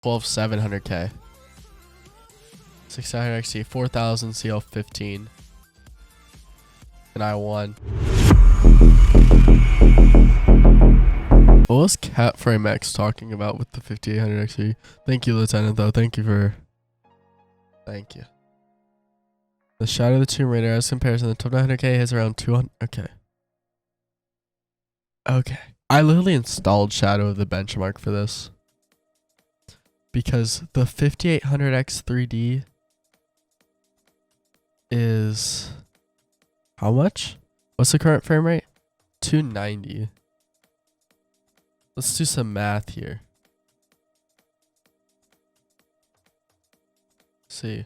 12700K. 6900 XT, 4000 CL15. And I won. What was Cat Frame X talking about with the 5800 XT? Thank you, Lieutenant, though. Thank you. The Shadow of the Tomb Raider as comparison, the top 900K has around 200. Okay. I literally installed Shadow of the benchmark for this. Because the 5800X 3D is how much? What's the current frame rate? 290. Let's do some math here. Let's see.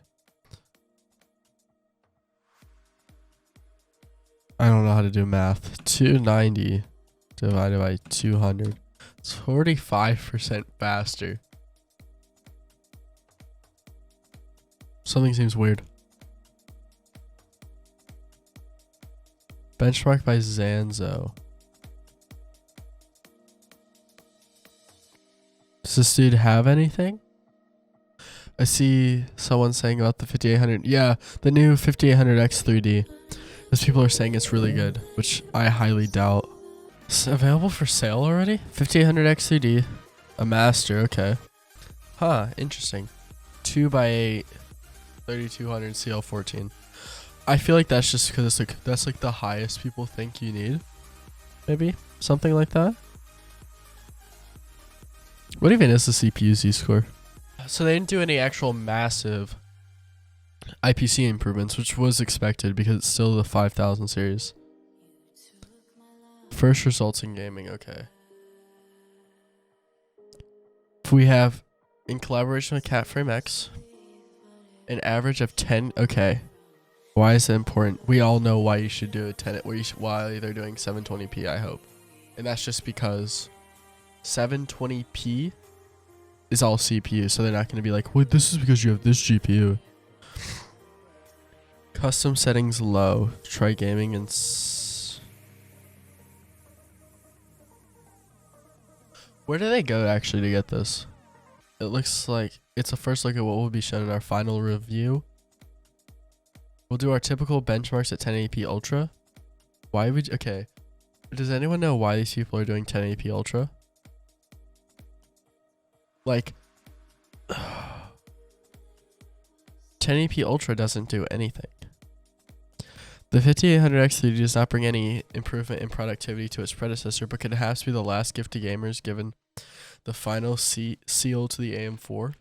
I don't know how to do math. 290 divided by 200. It's 45% faster. Something seems weird. Benchmark by Zanzo. Does this dude have anything? I see someone saying about the 5800. Yeah, the new 5800X 3D. Because people are saying it's really good, which I highly doubt. It's available for sale already? 5800X 3D. A master, okay. Huh, interesting. 2x8, 3200 CL14. I feel like that's just because it's like that's like the highest people think you need. Maybe something like that. What even is the CPU Z-score? So they didn't do any actual massive IPC improvements, which was expected because it's still the 5000 series. First results in gaming, okay. We have, in collaboration with Cat Frame X, an average of 10. Okay. Why is it important? We all know why you should do a 10. Why they're doing 720p, I hope. And that's just because 720p is all CPU, so they're not going to be like, wait, this is because you have this GPU. Custom settings low. Try gaming and where do they go actually to get this? It looks like it's a first look at what will be shown in our final review. We'll do our typical benchmarks at 1080p Ultra. Why would okay. Does anyone know why these people are doing 1080p Ultra? Like 1080p Ultra doesn't do anything. The 5800X 3D does not bring any improvement in productivity to its predecessor, but could perhaps be the last gift to gamers given the final seal to the AM4.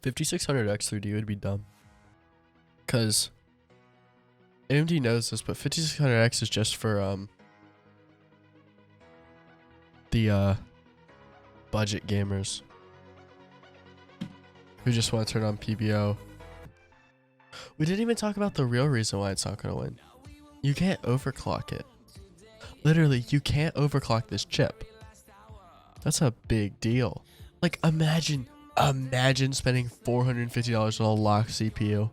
5600X 3D would be dumb. Because AMD knows this, but 5600X is just for the budget gamers who just want to turn on PBO. We didn't even talk about the real reason why it's not going to win. You can't overclock it. Literally, you can't overclock this chip. That's a big deal. Like, imagine spending $450 on a locked CPU.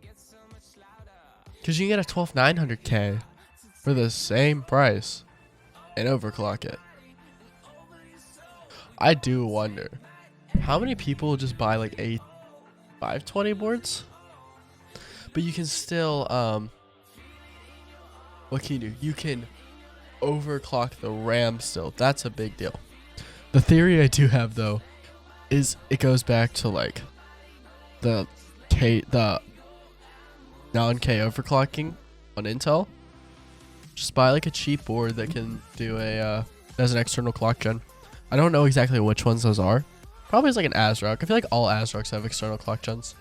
Because you can get a 12900K for the same price and overclock it. I do wonder how many people will just buy like a 520 boards? But you can still, what can you do? You can overclock the RAM still. That's a big deal. The theory I do have though is it goes back to like the non-K overclocking on Intel. Just buy like a cheap board that can do as an external clock gen. I don't know exactly which ones those are. Probably it's like an ASRock. I feel like all ASRocks have external clock gens.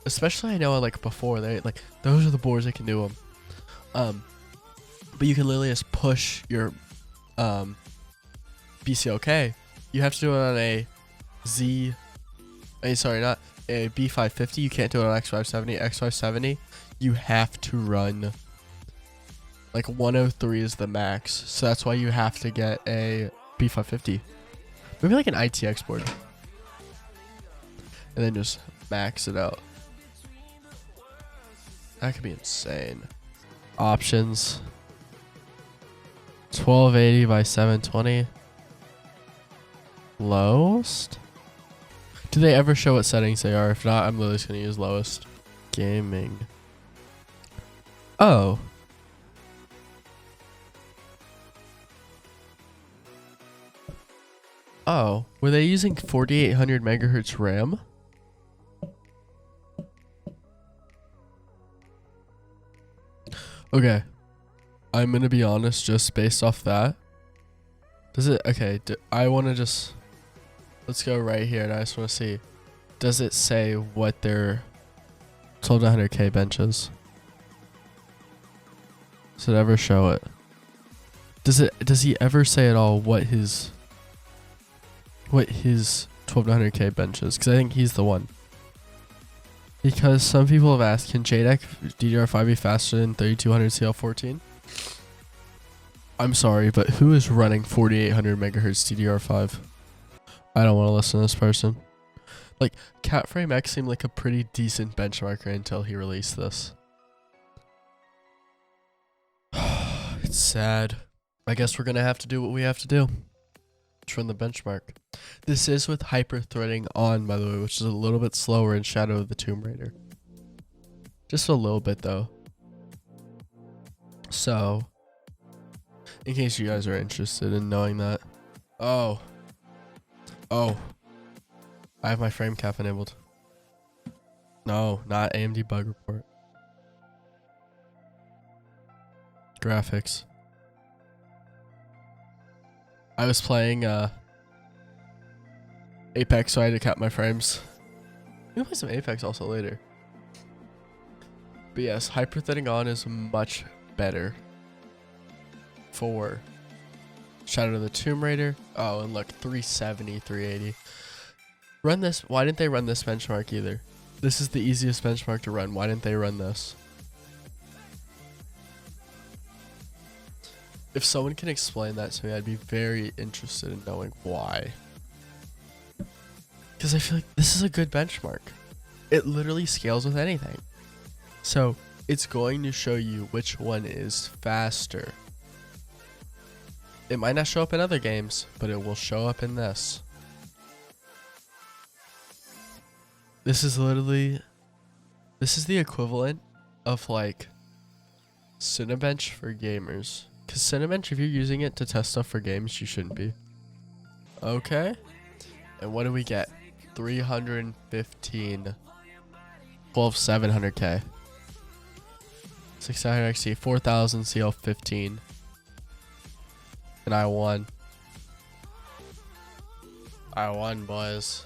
Especially I know like before they like those are the boards that can do them. But you can literally just push your BCLK. You have to do it on a not a B550. You can't do it on X570. X570 you have to run like 103 is the max. So that's why you have to get a B550. Maybe like an ITX board. And then just max it out. That could be insane. Options. 1280 by 720. Lowest? Do they ever show what settings they are? If not, I'm literally just going to use lowest. Gaming. Oh. Oh. Were they using 4800 megahertz RAM? Okay. I'm going to be honest, just based off that. Does it... Okay. I want to just... Let's go right here, and I just want to see. Does it say what their 1200K bench is? Does it ever show it? Does he ever say at all what his 1200K bench is? Because I think he's the one. Because some people have asked, can JDEC DDR5 be faster than 3200 CL14? I'm sorry, but who is running 4800 megahertz DDR5? I don't want to listen to this person. Like, CatFrame X seemed like a pretty decent benchmarker until he released this. It's sad. I guess we're going to have to do what we have to do. Just run the benchmark. This is with hyper-threading on, by the way, which is a little bit slower in Shadow of the Tomb Raider. Just a little bit, though. So, in case you guys are interested in knowing that. Oh. I have my frame cap enabled. No, not AMD bug report. Graphics. I was playing Apex, so I had to cap my frames. We can play some Apex also later. But yes, hyper-threading on is much better for Shadow of the Tomb Raider. Oh, and look, 370, 380. Run this. Why didn't they run this benchmark either? This is the easiest benchmark to run. Why didn't they run this? If someone can explain that to me, I'd be very interested in knowing why. Because I feel like this is a good benchmark. It literally scales with anything. So it's going to show you which one is faster. It might not show up in other games, but it will show up in this. This is literally... This is the equivalent of like Cinebench for gamers. Because Cinebench, if you're using it to test stuff for games, you shouldn't be. Okay. And what do we get? 315. 12700K. 600 XT. 4000 CL15. And I won. I won, boys.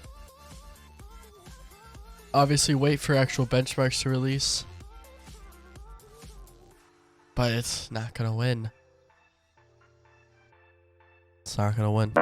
Obviously, wait for actual benchmarks to release. But it's not gonna win. It's not gonna win.